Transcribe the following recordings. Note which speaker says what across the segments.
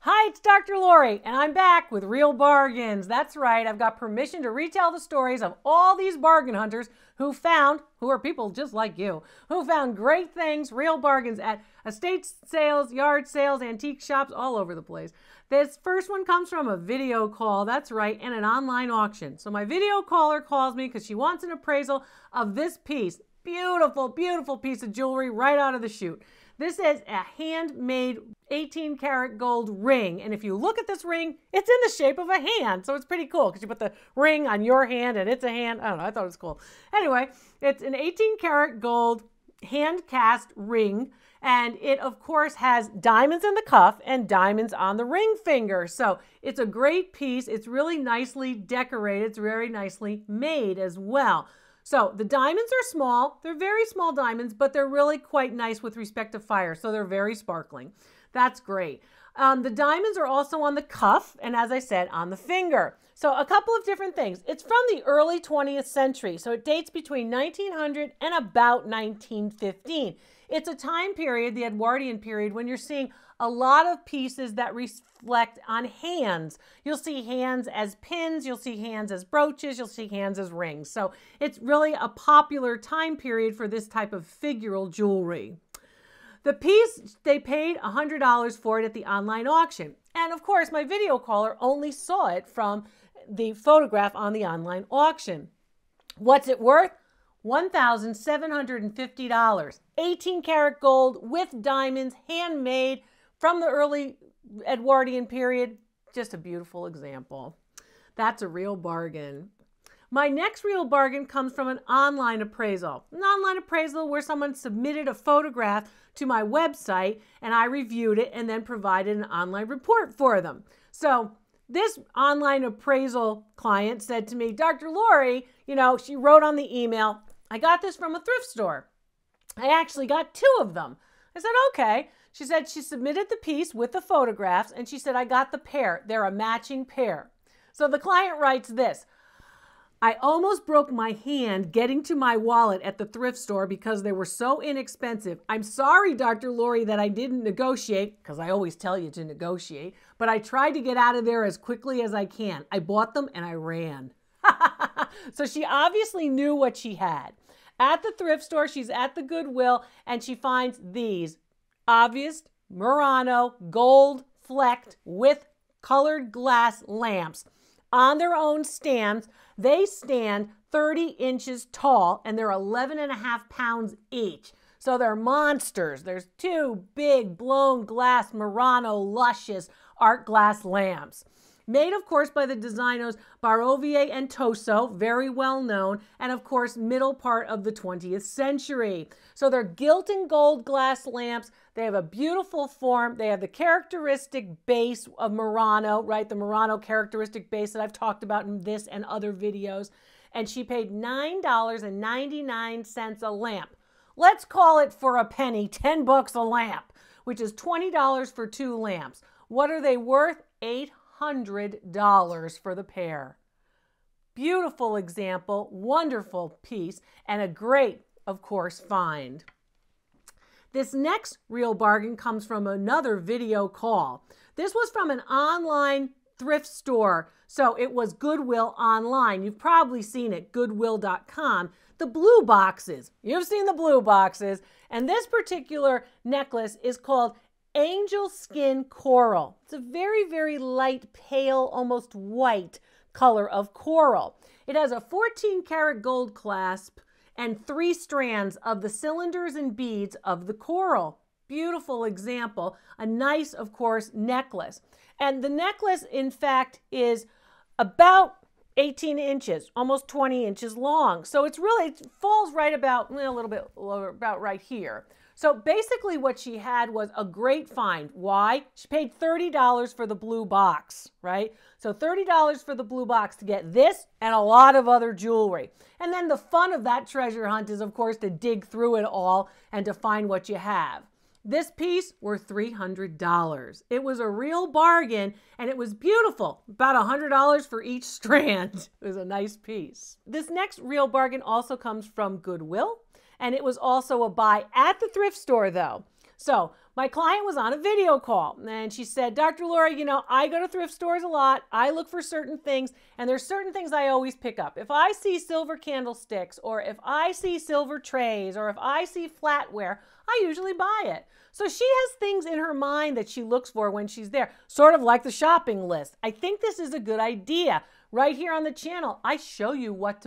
Speaker 1: Hi, it's Dr. Lori, and I'm back with Real Bargains. That's right, I've got permission to retell the stories of all these bargain hunters who are people just like you, who found great things, real bargains at estate sales, yard sales, antique shops, all over the place. This first one comes from a video call, that's right, and an online auction. So my video caller calls me because she wants an appraisal of this piece. Beautiful, beautiful piece of jewelry right out of the chute. This is a handmade 18 karat gold ring. And if you look at this ring, it's in the shape of a hand. So it's pretty cool because you put the ring on your hand and it's a hand. I don't know, I thought it was cool. Anyway, it's an 18 karat gold hand cast ring. And it, of course, has diamonds in the cuff and diamonds on the ring finger. So it's a great piece. It's really nicely decorated. It's very nicely made as well. So the diamonds are small. They're very small diamonds, but they're really quite nice with respect to fire. So they're very sparkling. That's great. The diamonds are also on the cuff and, as I said, on the finger. So a couple of different things. It's from the early 20th century. So it dates between 1900 and about 1915. It's a time period, the Edwardian period, when you're seeing a lot of pieces that reflect on hands. You'll see hands as pins, you'll see hands as brooches, you'll see hands as rings. So it's really a popular time period for this type of figural jewelry. The piece, they paid $100 for it at the online auction. And of course, my video caller only saw it from the photograph on the online auction. What's it worth? $1,750. 18 karat gold with diamonds, handmade from the early Edwardian period. Just a beautiful example. That's a real bargain. My next real bargain comes from an online appraisal. An online appraisal where someone submitted a photograph to my website and I reviewed it and then provided an online report for them. So this online appraisal client said to me, Dr. Lori, she wrote on the email, I got this from a thrift store. I actually got 2 of them. I said, okay. She said she submitted the piece with the photographs and she said, I got the pair. They're a matching pair. So the client writes this, I almost broke my hand getting to my wallet at the thrift store because they were so inexpensive. I'm sorry, Dr. Lori, that I didn't negotiate, because I always tell you to negotiate, but I tried to get out of there as quickly as I can. I bought them and I ran. So she obviously knew what she had. At the thrift store, she's at the Goodwill, and she finds these obvious Murano gold flecked with colored glass lamps on their own stands. They stand 30 inches tall, and they're 11.5 pounds each. So they're monsters. There's 2 big blown glass Murano luscious art glass lamps. Made, of course, by the designers Barovier and Toso, very well known, and of course, middle part of the 20th century. So they're gilt and gold glass lamps. They have a beautiful form. They have the characteristic base of Murano, right? The Murano characteristic base that I've talked about in this and other videos. And she paid $9.99 a lamp. Let's call it for a penny, 10 bucks a lamp, which is $20 for 2 lamps. What are they worth? $800 for the pair. Beautiful example, wonderful piece, and a great, of course, find. This next real bargain comes from another video call. This was from an online thrift store, so it was Goodwill online. You've probably seen it, goodwill.com. The blue boxes. You've seen the blue boxes, and this particular necklace is called Angel Skin Coral. It's a very, very light, pale, almost white color of coral. It has a 14 karat gold clasp and 3 strands of the cylinders and beads of the coral. Beautiful example. A nice, of course, necklace. And the necklace, in fact, is about 18 inches, almost 20 inches long. So it falls right about, a little bit lower, about right here. So basically what she had was a great find. Why? She paid $30 for the blue box, right? So $30 for the blue box to get this and a lot of other jewelry. And then the fun of that treasure hunt is, of course, to dig through it all and to find what you have. This piece worth $300. It was a real bargain and it was beautiful. About $100 for each strand. It was a nice piece. This next real bargain also comes from Goodwill. And it was also a buy at the thrift store, though. So My client was on a video call and she said, Dr. Lori, you know, I go to thrift stores a lot. I look for certain things and there's certain things I always pick up. If I see silver candlesticks or if I see silver trays or if I see flatware, I usually buy it. So she has things in her mind that she looks for when she's there, sort of like the shopping list. I think this is a good idea. Right here on the channel, I show you what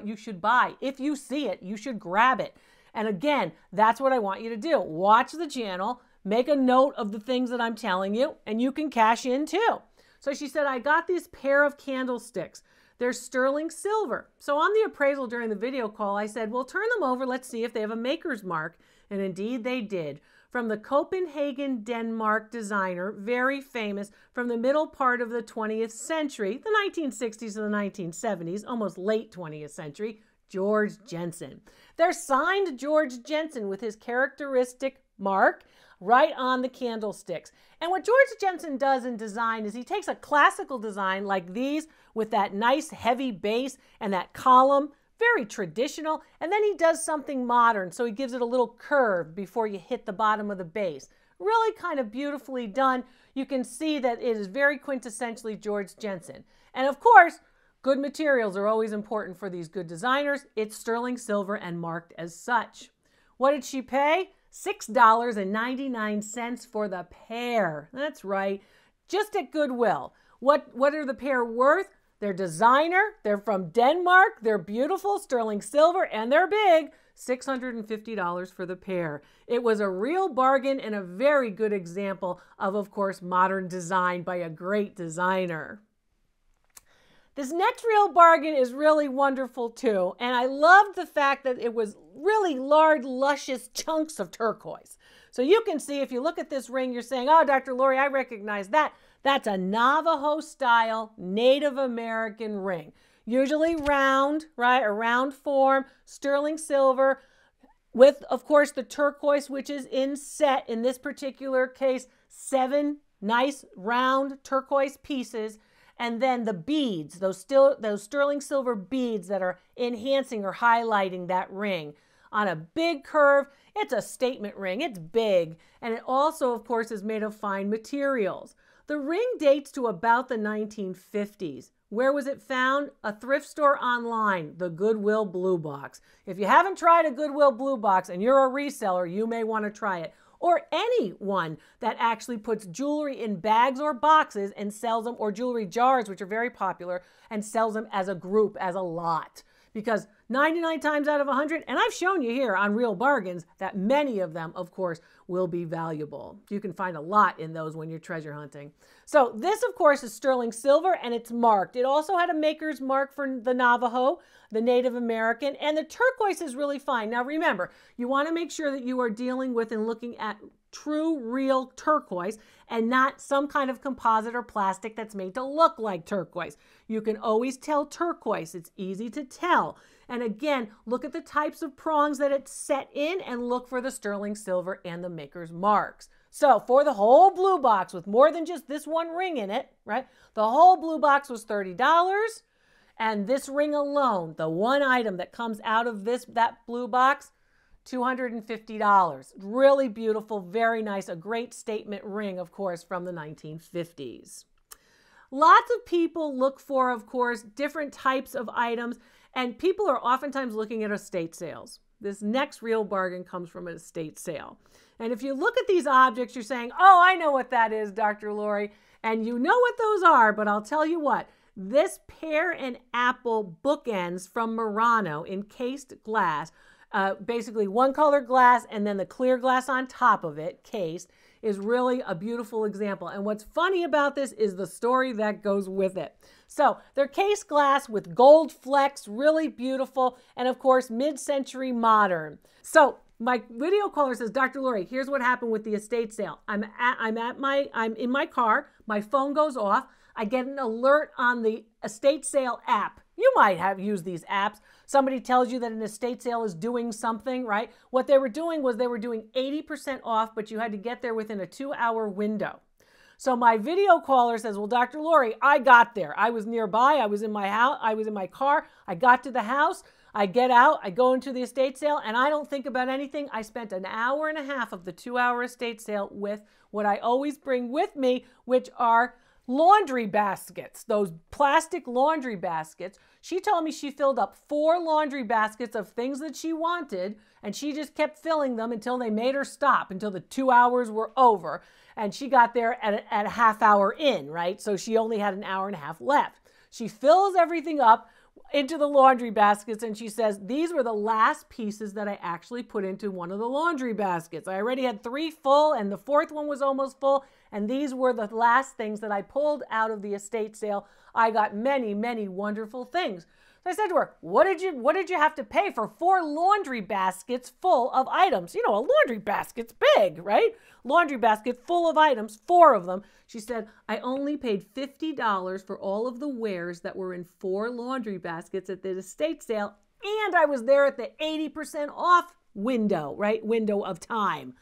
Speaker 1: you should buy. If you see it, you should grab it. And again, that's what I want you to do. Watch the channel, make a note of the things that I'm telling you, and you can cash in too. So she said, I got this pair of candlesticks. They're sterling silver. So on the appraisal during the video call, I said, well, turn them over. Let's see if they have a maker's mark. And indeed they did. From the Copenhagen, Denmark designer, very famous from the middle part of the 20th century, the 1960s to the 1970s, almost late 20th century, Georg Jensen. They're signed Georg Jensen with his characteristic mark right on the candlesticks. And what Georg Jensen does in design is he takes a classical design like these with that nice heavy base and that column, very traditional, and then he does something modern. So he gives it a little curve before you hit the bottom of the base. Really kind of beautifully done. You can see that it is very quintessentially Georg Jensen. And of course, good materials are always important for these good designers. It's sterling silver and marked as such. What did she pay? $6.99 for the pair. That's right, just at Goodwill. What are the pair worth? They're designer, they're from Denmark, they're beautiful, sterling silver, and they're big. $650 for the pair. It was a real bargain and a very good example of course, modern design by a great designer. This next real bargain is really wonderful too, and I loved the fact that it was really large, luscious chunks of turquoise. So you can see if you look at this ring, you're saying, oh, Dr. Lori, I recognize that. That's a Navajo style Native American ring. Usually round, right? A round form, sterling silver with, of course, the turquoise, which is inset. In this particular case, 7 nice round turquoise pieces. And then the beads, those sterling silver beads that are enhancing or highlighting that ring. On a big curve, it's a statement ring. It's big. And it also, of course, is made of fine materials. The ring dates to about the 1950s. Where was it found? A thrift store online, the Goodwill Bluebox. If you haven't tried a Goodwill Bluebox and you're a reseller, you may want to try it. Or anyone that actually puts jewelry in bags or boxes and sells them, or jewelry jars, which are very popular, and sells them as a group, as a lot. Because 99 times out of 100, and I've shown you here on Real Bargains that many of them, of course, will be valuable. You can find a lot in those when you're treasure hunting. So this, of course, is sterling silver and it's marked. It also had a maker's mark for the Navajo, the Native American, and the turquoise is really fine. Now remember, you want to make sure that you are dealing with and looking at true, real turquoise and not some kind of composite or plastic that's made to look like turquoise. You can always tell turquoise. It's easy to tell. And again, look at the types of prongs that it's set in and look for the sterling silver and the maker's marks. So for the whole blue box with more than just this one ring in it, right? The whole blue box was $30. And this ring alone, the one item that comes out of that blue box, $250. Really beautiful, very nice, a great statement ring, of course, from the 1950s. Lots of people look for, of course, different types of items, and people are oftentimes looking at estate sales. This next real bargain comes from an estate sale. And if you look at these objects, you're saying, oh, I know what that is, Dr. Lori, and you know what those are, but I'll tell you what. This pear and apple bookends from Murano, encased glass, basically one color glass and then the clear glass on top of it, cased, is really a beautiful example. And what's funny about this is the story that goes with it. So they're cased glass with gold flecks, really beautiful, and of course, mid-century modern. So my video caller says, Dr. Lori, here's what happened with the estate sale. I'm in my car, my phone goes off, I get an alert on the estate sale app. You might have used these apps. Somebody tells you that an estate sale is doing something, right? What they were doing was they were doing 80% off, but you had to get there within a 2-hour window. So my video caller says, well, Dr. Lori, I got there. I was nearby. I was in my house. I was in my car. I got to the house. I get out, I go into the estate sale, and I don't think about anything. I spent an hour and a half of the 2-hour estate sale with what I always bring with me, which are laundry baskets, those plastic laundry baskets. She told me she filled up 4 laundry baskets of things that she wanted, and she just kept filling them until they made her stop, until the 2 hours were over. And she got there at a half hour in, right? So she only had an hour and a half left. She fills everything up into the laundry baskets, and she says, these were the last pieces that I actually put into one of the laundry baskets. I already had 3 full, and the 4th one was almost full, and these were the last things that I pulled out of the estate sale. I got many, many wonderful things. So I said to her, what did you have to pay for 4 laundry baskets full of items? You know, a laundry basket's big, right? Laundry basket full of items, 4 of them. She said, I only paid $50 for all of the wares that were in 4 laundry baskets at the estate sale, and I was there at the 80% off window, right? Window of time.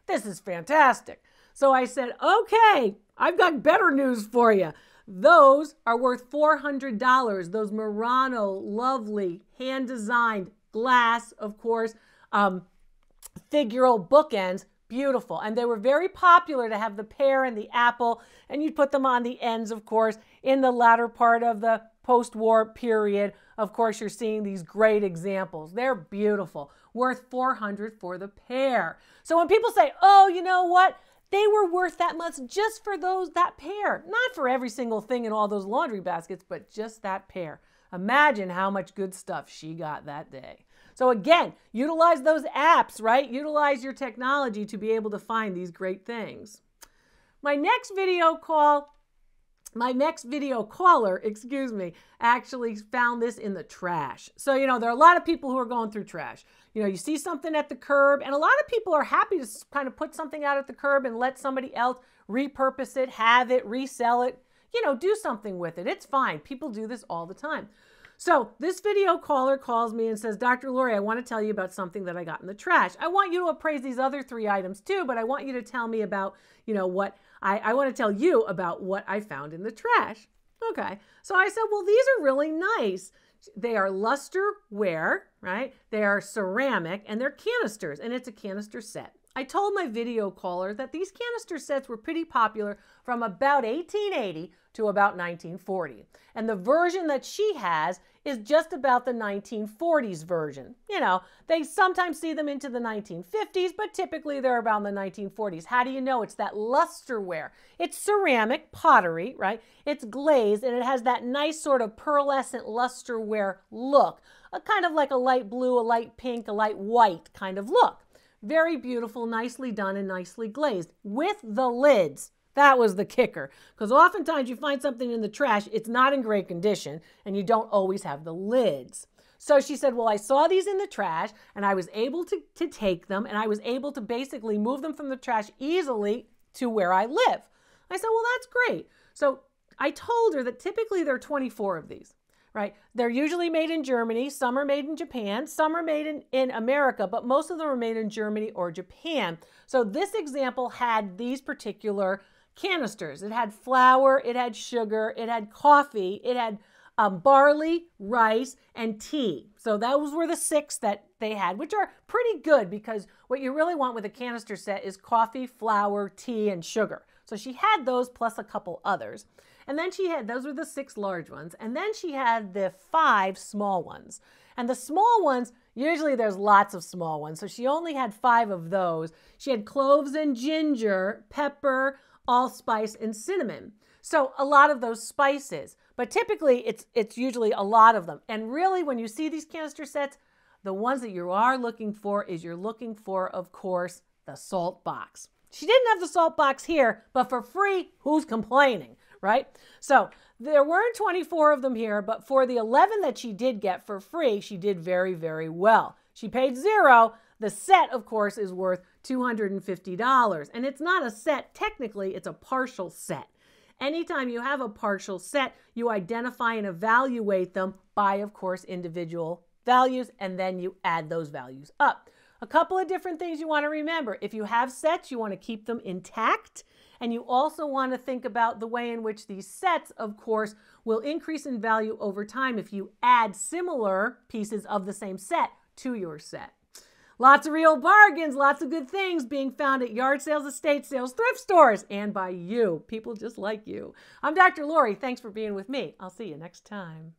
Speaker 1: This is fantastic. So I said, okay, I've got better news for you. Those are worth $400. Those Murano, lovely, hand-designed glass, of course, figural bookends, beautiful. And they were very popular to have the pear and the apple, and you'd put them on the ends, of course, in the latter part of the post-war period. Of course, you're seeing these great examples. They're beautiful, worth $400 for the pair. So when people say, oh, you know what? They were worth that much just for that pair. Not for every single thing in all those laundry baskets, but just that pair. Imagine how much good stuff she got that day. So again, utilize those apps, right? Utilize your technology to be able to find these great things. My next video caller, actually found this in the trash. So, you know, there are a lot of people who are going through trash. You know, you see something at the curb, and a lot of people are happy to kind of put something out at the curb and let somebody else repurpose it, have it, resell it, you know, do something with it. It's fine. People do this all the time. So this video caller calls me and says, Dr. Lori, I want to tell you about something that I got in the trash. I want you to appraise these other 3 items too, but I want you to tell me about, you know, what I want to tell you about what I found in the trash. Okay. So I said, well, these are really nice. They are lustreware, right? They are ceramic, and they're canisters, and it's a canister set. I told my video caller that these canister sets were pretty popular from about 1880 to about 1940. And the version that she has is just about the 1940s version. You know, they sometimes see them into the 1950s, but typically they're around the 1940s. How do you know? It's that lustreware. It's ceramic pottery, right? It's glazed, and it has that nice sort of pearlescent lustreware look, a kind of like a light blue, a light pink, a light white kind of look. Very beautiful, nicely done, and nicely glazed with the lids. That was the kicker, because oftentimes you find something in the trash, it's not in great condition, and you don't always have the lids. So she said, well, I saw these in the trash, and I was able to take them, and I was able to basically move them from the trash easily to where I live. I said, well, that's great. So I told her that typically there are 24 of these. Right? They're usually made in Germany. Some are made in Japan. Some are made in America, but most of them are made in Germany or Japan. So this example had these particular canisters. It had flour, it had sugar, it had coffee, it had barley, rice, and tea. So those were the 6 that they had, which are pretty good because what you really want with a canister set is coffee, flour, tea, and sugar. So she had those plus a couple others. And then she had, those were the 6 large ones. And then she had the 5 small ones. And the small ones, usually there's lots of small ones. So she only had 5 of those. She had cloves and ginger, pepper, allspice, and cinnamon. So a lot of those spices. But typically it's usually a lot of them. And really when you see these canister sets, the ones that you are looking for is you're looking for, of course, the salt box. She didn't have the salt box here, but for free, who's complaining? Right? So there weren't 24 of them here, but for the 11 that she did get for free, she did very, very well. She paid $0. The set, of course, is worth $250. And it's not a set. Technically, it's a partial set. Anytime you have a partial set, you identify and evaluate them by, of course, individual values, and then you add those values up. A couple of different things you want to remember. If you have sets, you want to keep them intact. And you also want to think about the way in which these sets, of course, will increase in value over time if you add similar pieces of the same set to your set. Lots of real bargains, lots of good things being found at yard sales, estate sales, thrift stores, and by you, people just like you. I'm Dr. Lori. Thanks for being with me. I'll see you next time.